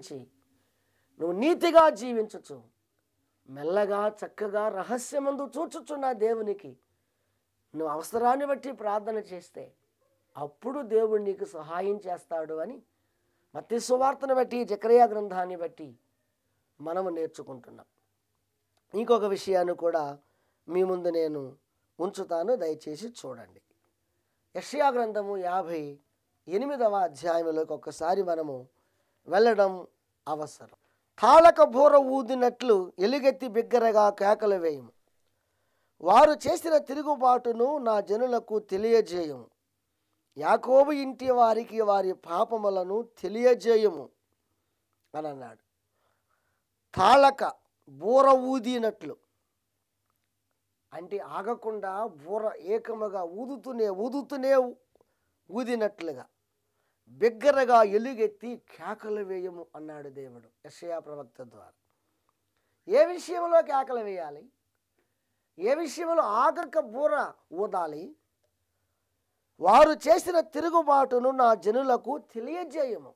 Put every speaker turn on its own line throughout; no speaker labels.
జీవించి నువ్వు నీతిగా జీవించచ్చు మెల్లగా చక్కగా రహస్యమందు చూచుచున్న దేవునికి నువ్వు అవసరాన్ని బట్టి ప్రార్థన చేస్తే అప్పుడు దేవుడు నీకు సహాయం చేస్తాడు అని మత్తయి సువార్తను బట్టి జకర్యా గ్రంథాన్ని బట్టి మనము నేర్చుకుంటున్నాం. ఇంకొక విషయాన్ని కూడా మీ ముందు నేను ఉంచుతాను, దయచేసి చూడండి. యెషయా గ్రంథము 58వ అధ్యాయంలోకి ఒక్కసారి మనము వెళ్ళడం అవసరం. తాళక బూర ఊదినట్లు ఎలుగెత్తి బిగ్గరగా కేకలు వేయము, వారు చేసిన తిరుగుబాటును నా జనులకు తెలియజేయము, యాకోబు ఇంటి వారికి వారి పాపములను తెలియజేయము అని అన్నాడు. తాళక బూర ఊదినట్లు అంటే ఆగకుండా బూర ఏకముగా ఊదుతూనే ఊదినట్లుగా బిగ్గరగా ఎలుగెత్తి కేకలు వేయము అన్నాడు దేవుడు యెషయా ప్రవక్త ద్వారా. ఏ విషయంలో కేకలు వేయాలి? ఏ విషయంలో ఆగక బూర ఊదాలి? వారు చేసిన తిరుగుబాటును నా జనులకు తెలియజేయము.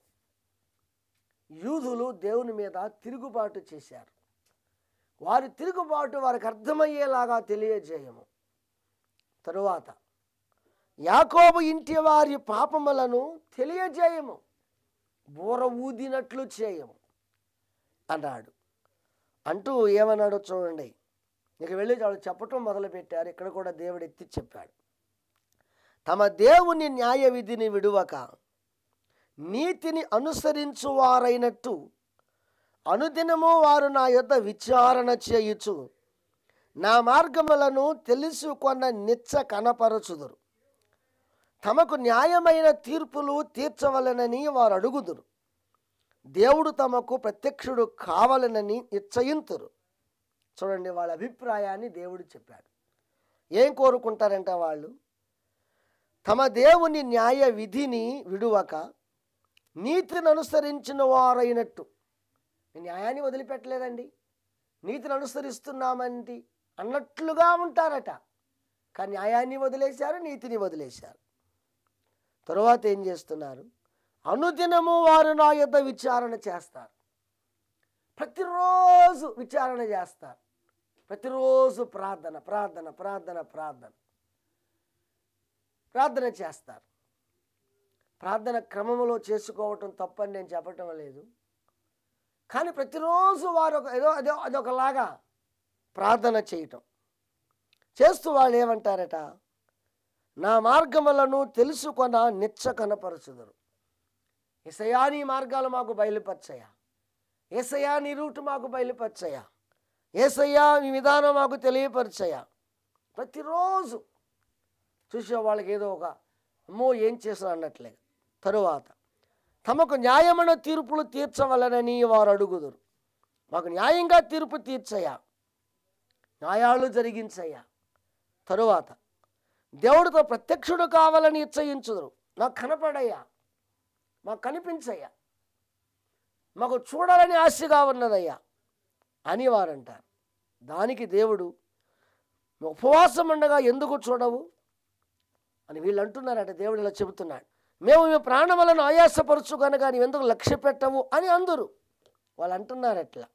యూదులు దేవుని మీద తిరుగుబాటు చేశారు. వారి తిరుగుబాటు వారికి అర్థమయ్యేలాగా తెలియజేయము. తరువాత యాకోబు ఇంటి వారి పాపములను తెలియజేయము, బూర ఊదినట్లు చేయము అన్నాడు. అంటూ ఏమన్నాడో చూడండి. ఇక వెళ్ళి వాళ్ళు చెప్పటం మొదలుపెట్టారు. ఇక్కడ కూడా దేవుడు ఎత్తి చెప్పాడు, తమ దేవుని న్యాయ విధిని విడువక నీతిని అనుసరించువారైనట్టు అనుదినము వారు నా యొద్ద విచారణ చేయుచు నా మార్గములను తెలుసుకొన్న నిచ్చ కనపరచుదురు. తమకు న్యాయమైన తీర్పులు తీర్చవలనని వారు అడుగుదురు. దేవుడు తమకు ప్రత్యక్షుడు కావాలనని నిశ్చయింతురు. చూడండి, వాళ్ళ అభిప్రాయాన్ని దేవుడు చెప్పాడు. ఏం కోరుకుంటారంట వాళ్ళు? తమ దేవుని న్యాయ విధిని విడువక నీతిని అనుసరించిన వారైనట్టు. న్యాయాన్ని వదిలిపెట్టలేదండి, నీతిని అనుసరిస్తున్నామండి అన్నట్లుగా ఉంటారట. కానీ న్యాయాన్ని వదిలేశారు, నీతిని వదిలేశారు. తరువాత ఏం చేస్తున్నారు? అనుదినము వారు నా యొద్ద విచారణ చేస్తారు. ప్రతిరోజు విచారణ చేస్తారు. ప్రతిరోజు ప్రార్థన ప్రార్థన ప్రార్థన ప్రార్థన ప్రార్థన చేస్తారు. ప్రార్థన క్రమంలో చేసుకోవటం తప్పని నేను చెప్పటం లేదు. కానీ ప్రతిరోజు వారు అదొకలాగా ప్రార్థన చేయటం చేస్తూ వాళ్ళు ఏమంటారట? నా మార్గములను తెలుసుకొన నిచ్చ కనపరచుదురు. యేసయ్యా నీ మార్గాలు మాకు బయలుపరచయ్యా, యేసయ్యా నీ రూటు మాకు బయలుపరచయ్యా, యేసయ్యా నీ విధానం మాకు తెలియపరచయ్యా. ప్రతిరోజు చూసే వాళ్ళకి ఏదో ఒక అమ్మో ఏం చేసా అన్నట్లేదు. తరువాత తమకు న్యాయమైన తీర్పులు తీర్చవలనని వారు అడుగుదురు. మాకు న్యాయంగా తీర్పు తీర్చయ్యా, న్యాయాలు జరిగించయ్యా. తరువాత దేవుడితో ప్రత్యక్షుడు కావాలని ఇచ్చయించుదురు. నాకు కనపడయ్యా, మాకు కనిపించయ్యా, మాకు చూడాలని ఆశగా ఉన్నదయ్యా అని వారంటారు. దానికి దేవుడు ఉపవాసం ఉండగా ఎందుకు చూడవు అని వీళ్ళు అంటున్నారట. దేవుడు ఇలా చెబుతున్నాడు, మేము మీ ప్రాణములను ఆయాసపరచు కనుక నీవెందుకు లక్ష్య పెట్టవు అని అందరు వాళ్ళు అంటున్నారు. అట్లా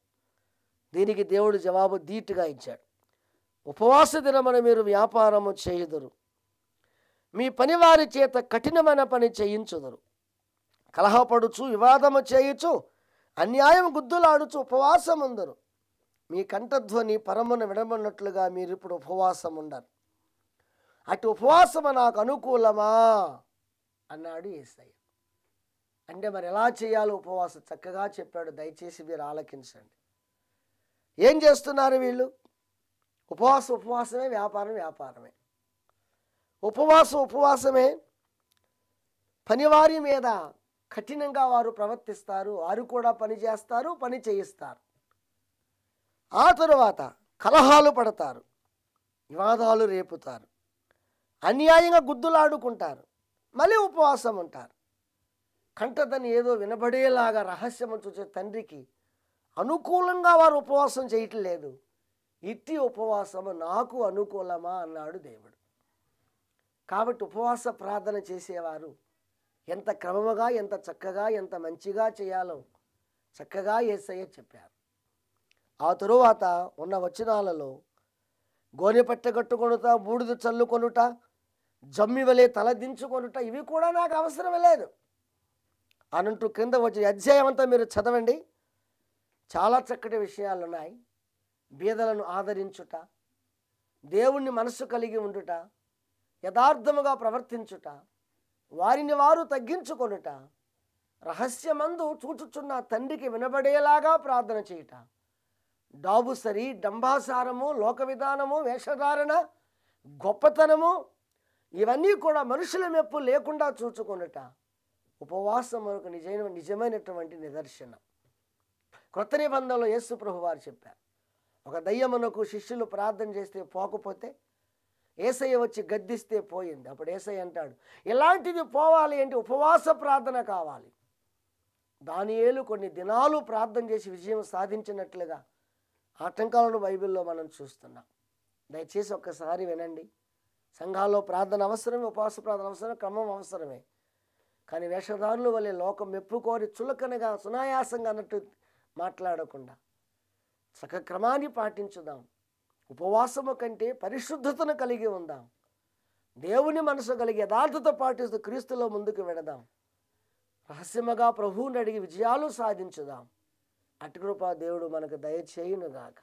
దీనికి దేవుడు జవాబు ధీటుగా ఇచ్చాడు. ఉపవాస దినమున మీరు వ్యాపారము చేయుదురు, మీ పనివారి చేత కఠినమైన పని చేయించుదురు, కలహపడుచు వివాదము చేయుచు అన్యాయం గుద్దులాడుచు ఉపవాసం ఉందరు. మీ కంఠధ్వని పరమున విడమన్నట్లుగా మీరు ఇప్పుడు ఉపవాసం ఉండరు. అటు ఉపవాసము నాకు అనుకూలమా అన్నాడు యేసయ్య. అంటే మరి ఎలా చేయాలో ఉపవాసం చక్కగా చెప్పాడు. దయచేసి మీరు ఆలకించండి. ఏం చేస్తున్నారు వీళ్ళు? ఉపవాసమే, వ్యాపారమే. ఉపవాసమే. పనివారి మీద కఠినంగా వారు ప్రవర్తిస్తారు. వారు కూడా పని చేస్తారు, పని చేయిస్తారు. ఆ తరువాత కలహాలు పడతారు, వివాదాలు రేపుతారు, అన్యాయంగా గుద్దులాడుకుంటారు, మళ్ళీ ఉపవాసం ఉంటారు. కంటదని ఏదో వినబడేలాగా రహస్యము చూసే తండ్రికి అనుకూలంగా వారు ఉపవాసం చేయట్లేదు. ఇట్టి ఉపవాసము నాకు అనుకూలమా అన్నాడు దేవుడు. కాబట్టి ఉపవాస ప్రార్థన చేసేవారు ఎంత క్రమముగా, ఎంత చక్కగా, ఎంత మంచిగా చేయాలో చక్కగా యేసయ్య చెప్పారు. ఆ తరువాత ఉన్న వచనాలలో గోనె పట్టె కట్టుకొనుట, బూడిద చల్లుకొనుట, జమ్మి వలె తలదించుకొనుట ఇవి కూడా నాకు అవసరం లేదు అనంటూ కింద వచ్చే అధ్యాయం అంతా మీరు చదవండి. చాలా చక్కటి విషయాలు ఉన్నాయి. బీదలను ఆదరించుట, దేవుణ్ణి మనస్సు కలిగి ఉండుట, యథార్థముగా ప్రవర్తించుట, వారిని వారు తగ్గించుకొనుట, రహస్యమందు చూచుచున్న తండ్రికి వినబడేలాగా ప్రార్థన చేయుట, డాబుసరి, డంబాసారము, లోక విధానము, వేషధారణ, గొప్పతనము ఇవన్నీ కూడా మనుషుల మెప్పు లేకుండా చూచుకొనుట ఉపవాసం మనకు నిజమైనటువంటి నిదర్శనం. క్రొత్త నిబంధనలో యేసు ప్రభువు వారు చెప్పారు, ఒక దయ్యమునకు శిష్యులు ప్రార్థన చేస్తే పోకపోతే యేసయ్య వచ్చి గద్దిస్తే పోయింది. అప్పుడు యేసయ్య అంటాడు, ఇలాంటిది పోవాలి అంటే ఉపవాస ప్రార్థన కావాలి. దానియేలు కొన్ని దినాలు ప్రార్థన చేసి విజయం సాధించినట్లుగా ఆటంకాలను బైబిల్లో మనం చూస్తున్నాం. దయచేసి ఒక్కసారి వినండి. సంఘాల్లో ప్రార్థన అవసరమే, ఉపవాస ప్రార్థన అవసరమే, క్రమం అవసరమే. కానీ వేషధారుల వలె లోకం మెప్పుకోరి చులకనగా సునాయాసంగా అన్నట్టు మాట్లాడకుండా సక క్రమాన్ని పాటించుదాం. ఉపవాసము కంటే పరిశుద్ధతను కలిగి ఉందాం. దేవుని మనసు కలిగి యథార్థత పాటిస్తూ క్రీస్తులో ముందుకు వెడదాం. రహస్యముగా ప్రభువుని అడిగి విజయాలు సాధించుదాం. అటు కృప దేవుడు మనకు దయచేయునుగాక.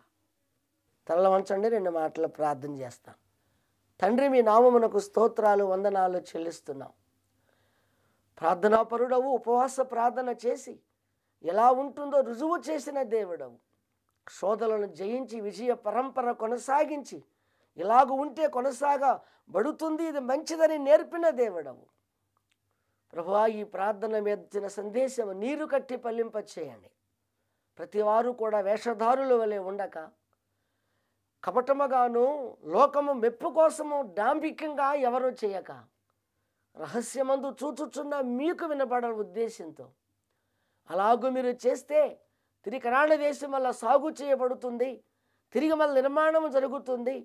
తల వంచండి, 2 మాటలు ప్రార్థన చేస్తాం. తండ్రి, మీ నామమునకు స్తోత్రాలు, వందనాలు చెల్లిస్తున్నాం. ప్రార్థనాపరుడవు, ఉపవాస ప్రార్థన చేసి ఎలా ఉంటుందో రుజువు చేసిన దేవుడవు. శోధనలను జయించి విజయ పరంపర కొనసాగించి ఇలాగ ఉంటే కొనసాగబడుతుంది, ఇది మంచిదని నేర్పిన దేవుడవు. ప్రభువా, ఈ ప్రార్థన మీద ఇచ్చిన సందేశం నీరు కట్టి పల్లింప చేయండి. ప్రతి వారు కూడా వేషధారుల వలె ఉండక కపటముగాను లోకము మెప్పు కోసము డాంబికంగా ఎవరూ చేయక రహస్యమందు చూచుచున్న మీకు వినపడని ఉద్దేశంతో అలాగూ మీరు చేస్తే తిరిగి కనాన దేశం వల్ల సాగు చేయబడుతుంది, తిరిగి మళ్ళీ నిర్మాణం జరుగుతుంది,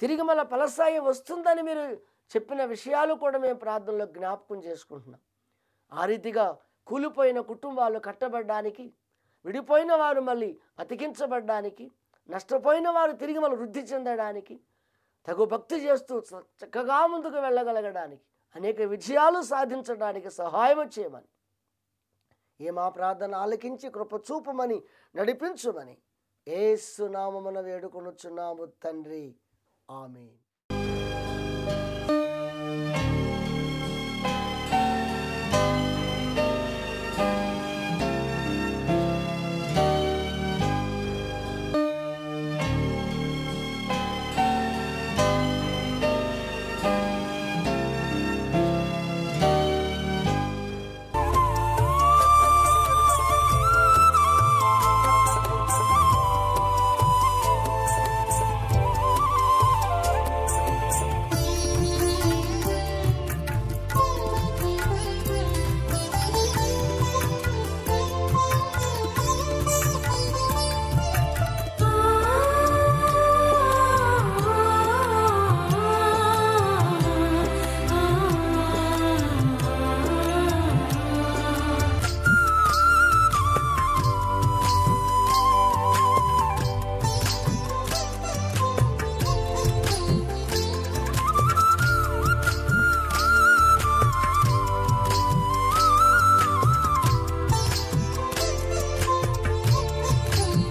తిరిగి మళ్ళీ ఫలసాయం వస్తుందని మీరు చెప్పిన విషయాలు కూడా మేము ప్రార్థనలో జ్ఞాపకం చేసుకుంటున్నాం. ఆ రీతిగా కూలిపోయిన కుటుంబాలు కట్టబడ్డానికి, విడిపోయిన వారు మళ్ళీ అతికించబడ్డానికి, నష్టపోయిన వారు తిరిగి మళ్ళీ వృద్ధి చెందడానికి, తగు భక్తి చేస్తూ చక్కగా ముందుకు వెళ్ళగలగడానికి, అనేక విజయాలు సాధించడానికి సహాయం చేయమని, మా ప్రార్థన ఆలకించి కృప చూపమని నడిపించుమని యేసు నామమున వేడుకొనుచున్నాము తండ్రి. ఆమేన్.